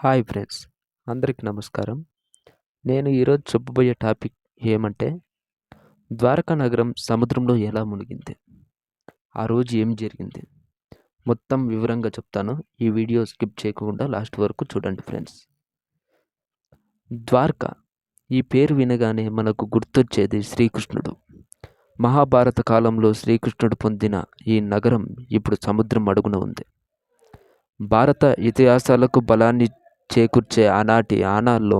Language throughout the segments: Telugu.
హాయ్ ఫ్రెండ్స్, అందరికీ నమస్కారం. నేను ఈరోజు చెప్పబోయే టాపిక్ ఏమంటే, ద్వారకా నగరం సముద్రంలో ఎలా మునిగింది? ఆ రోజు ఏం జరిగింది? మొత్తం వివరంగా చెప్తాను. ఈ వీడియో స్కిప్ చేయకుండా లాస్ట్ వరకు చూడండి ఫ్రెండ్స్. ద్వారకా ఈ పేరు వినగానే మనకు గుర్తొచ్చేది శ్రీకృష్ణుడు. మహాభారత కాలంలో శ్రీకృష్ణుడు పొందిన ఈ నగరం ఇప్పుడు సముద్రం అడుగున ఉంది. భారత ఇతిహాసాలకు బలాన్ని చేకూర్చే ఆనాటి ఆనాల్లో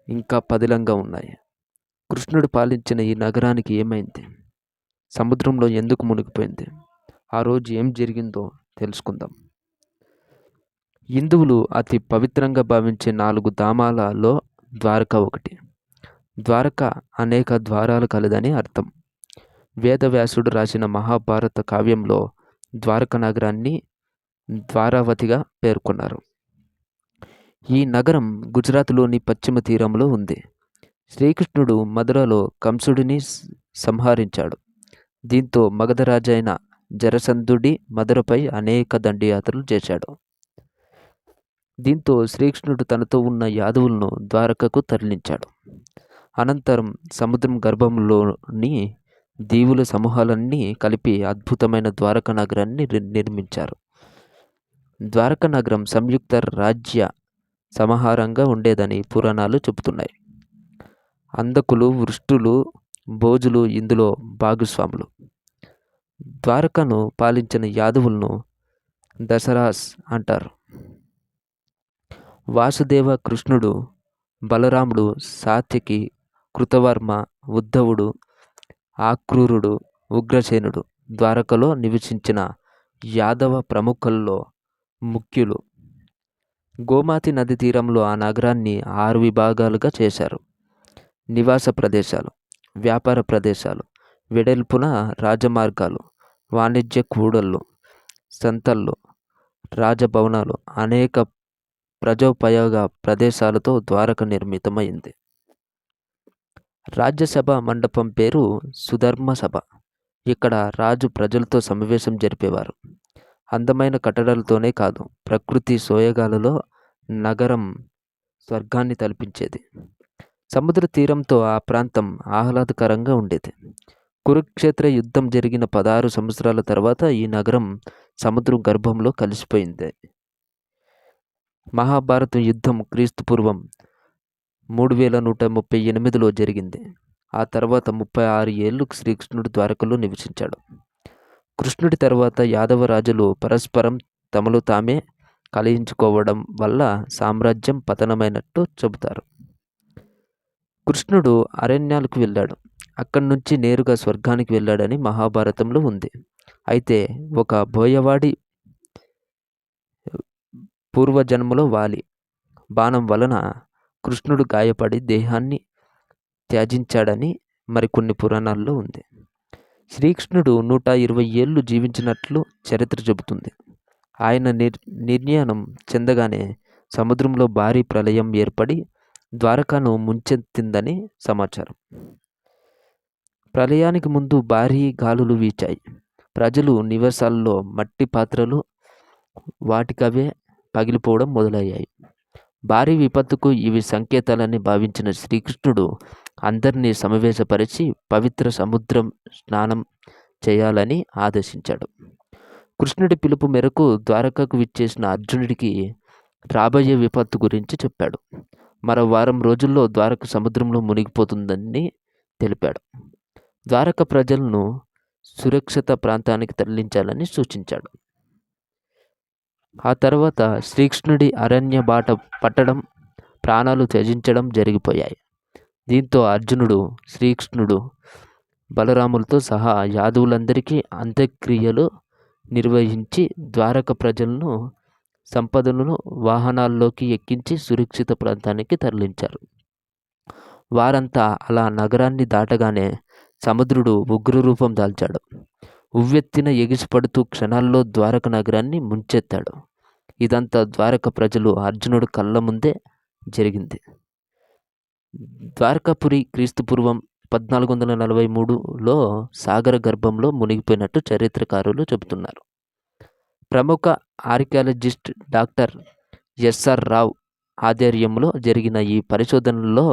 ఇంకా పదిలంగా ఉన్నాయి. కృష్ణుడు పాలించిన ఈ నగరానికి ఏమైంది? సముద్రంలో ఎందుకు మునిగిపోయింది? ఆ రోజు ఏం జరిగిందో తెలుసుకుందాం. హిందువులు అతి పవిత్రంగా భావించే 4 ధామాలలో ద్వారక ఒకటి. ద్వారక అనేక ద్వారాలు కలదని అర్థం. వేదవ్యాసుడు రాసిన మహాభారత కావ్యంలో ద్వారక నగరాన్ని ద్వారావతిగా పేర్కొన్నారు. ఈ నగరం గుజరాత్లోని పశ్చిమ తీరంలో ఉంది. శ్రీకృష్ణుడు మధురలో కంసుడిని సంహరించాడు. దీంతో మగధరాజైన జరసంధుడి మధురపై అనేక దండయాత్రలు చేశాడు. దీంతో శ్రీకృష్ణుడు తనతో ఉన్న యాదవులను ద్వారకకు తరలించాడు. అనంతరం సముద్రం గర్భంలోని దీవుల సమూహాలన్నీ కలిపి అద్భుతమైన ద్వారకా నగరాన్ని నిర్మించారు. ద్వారకా నగరం సంయుక్త రాజ్య సమాహారంగా ఉండేదని పురాణాలు చెబుతున్నాయి. అంధకులు, వృష్టులు, భోజులు ఇందులో భాగస్వాములు. ద్వారకను పాలించిన యాదవులను దసరాస్ అంటారు. వాసుదేవ, కృష్ణుడు, బలరాముడు, సాత్యకి, కృతవర్మ, ఉద్ధవుడు, ఆక్రూరుడు, ఉగ్రసేనుడు ద్వారకలో నివసించిన యాదవ ప్రముఖుల్లో ముఖ్యులు. గోమతి నది తీరంలో ఆ నగరాన్ని 6 విభాగాలుగా చేశారు. నివాస ప్రదేశాలు, వ్యాపార ప్రదేశాలు, వెడల్పున రాజమార్గాలు, వాణిజ్య కూడళ్ళు, సంతళ్ళు, రాజభవనాలు, అనేక ప్రజోపయోగ ప్రదేశాలతో ద్వారక నిర్మితమైంది. రాజ్యసభ మండపం పేరు సుధర్మ సభ. ఇక్కడ రాజు ప్రజలతో సమావేశం జరిపేవారు. అందమైన కట్టడాలతోనే కాదు, ప్రకృతి సోయగాలలో నగరం స్వర్గాన్ని తలపించేది. సముద్ర తీరంతో ఆ ప్రాంతం ఆహ్లాదకరంగా ఉండేది. కురుక్షేత్ర యుద్ధం జరిగిన 16 సంవత్సరాల తర్వాత ఈ నగరం సముద్రం గర్భంలో కలిసిపోయింది. మహాభారత యుద్ధం క్రీస్తుపూర్వం 3138లో జరిగింది. ఆ తర్వాత 36 ఏళ్ళు శ్రీకృష్ణుడు ద్వారకలో నివసించాడు. కృష్ణుడి తర్వాత యాదవ రాజులు పరస్పరం తమలో తామే కలహించుకోవడం వల్ల సామ్రాజ్యం పతనమైనట్టు చెబుతారు. కృష్ణుడు అరణ్యాలకు వెళ్ళాడు. అక్కడి నుంచి నేరుగా స్వర్గానికి వెళ్ళాడని మహాభారతంలో ఉంది. అయితే ఒక బోయవాడి పూర్వజన్మలో వాలి బాణం వలన కృష్ణుడు గాయపడి దేహాన్ని త్యజించాడని మరికొన్ని పురాణాల్లో ఉంది. శ్రీకృష్ణుడు 120 ఏళ్ళు జీవించినట్లు చరిత్ర చెబుతుంది. ఆయన నిర్యాణం చెందగానే సముద్రంలో భారీ ప్రళయం ఏర్పడి ద్వారకాను ముంచెత్తిందని సమాచారం. ప్రళయానికి ముందు భారీ గాలులు వీచాయి. ప్రజలు నివాసాల్లో మట్టి పాత్రలు వాటికవే పగిలిపోవడం మొదలయ్యాయి. భారీ విపత్తుకు ఇవి సంకేతాలని భావించిన శ్రీకృష్ణుడు అందరినీ సమావేశపరిచి పవిత్ర సముద్రం స్నానం చేయాలని ఆదేశించాడు. కృష్ణుడి పిలుపు మేరకు ద్వారకకు విచ్చేసిన అర్జునుడికి రాబోయే విపత్తు గురించి చెప్పాడు. మరో వారం రోజుల్లో ద్వారక సముద్రంలో మునిగిపోతుందని తెలిపాడు. ద్వారక ప్రజలను సురక్షిత ప్రాంతానికి తరలించాలని సూచించాడు. ఆ తర్వాత శ్రీకృష్ణుడి అరణ్య బాట పట్టడం, ప్రాణాలు త్యజించడం జరిగిపోయాయి. దీంతో అర్జునుడు, శ్రీకృష్ణుడు, బలరాములతో సహా యాదవులందరికీ అంత్యక్రియలు నిర్వహించి ద్వారక ప్రజలను, సంపదలను వాహనాల్లోకి ఎక్కించి సురక్షిత ప్రాంతానికి తరలించారు. వారంతా అలా నగరాన్ని దాటగానే సముద్రుడు ఉగ్రరూపం దాల్చాడు. ఉవ్వెత్తిన ఎగిసిపడుతూ క్షణాల్లో ద్వారక నగరాన్ని ముంచెత్తాడు. ఇదంతా ద్వారక ప్రజలు అర్జునుడు కళ్ళ ముందే జరిగింది. ద్వారకాపురి క్రీస్తుపూర్వం 1443లో సాగర గర్భంలో మునిగిపోయినట్టు చరిత్రకారులు చెబుతున్నారు. ప్రముఖ ఆర్కియాలజిస్ట్ డాక్టర్ ఎస్ఆర్ రావ్ ఆధ్వర్యంలో జరిగిన ఈ పరిశోధనల్లో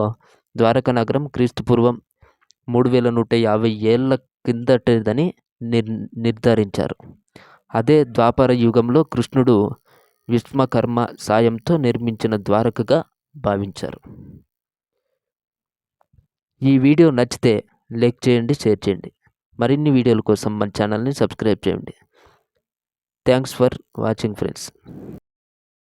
ద్వారకా నగరం క్రీస్తుపూర్వం 3150 ఏళ్ల కిందటిదని నిర్ధారించారు. అదే ద్వాపర యుగంలో కృష్ణుడు విశ్వకర్మ సాయంతో నిర్మించిన ద్వారకగా భావించారు. ఈ వీడియో నచ్చితే లైక్ చేయండి, షేర్ చేయండి. మరిన్ని వీడియోల కోసం మన ఛానల్ని సబ్స్క్రైబ్ చేయండి. Thanks for watching friends.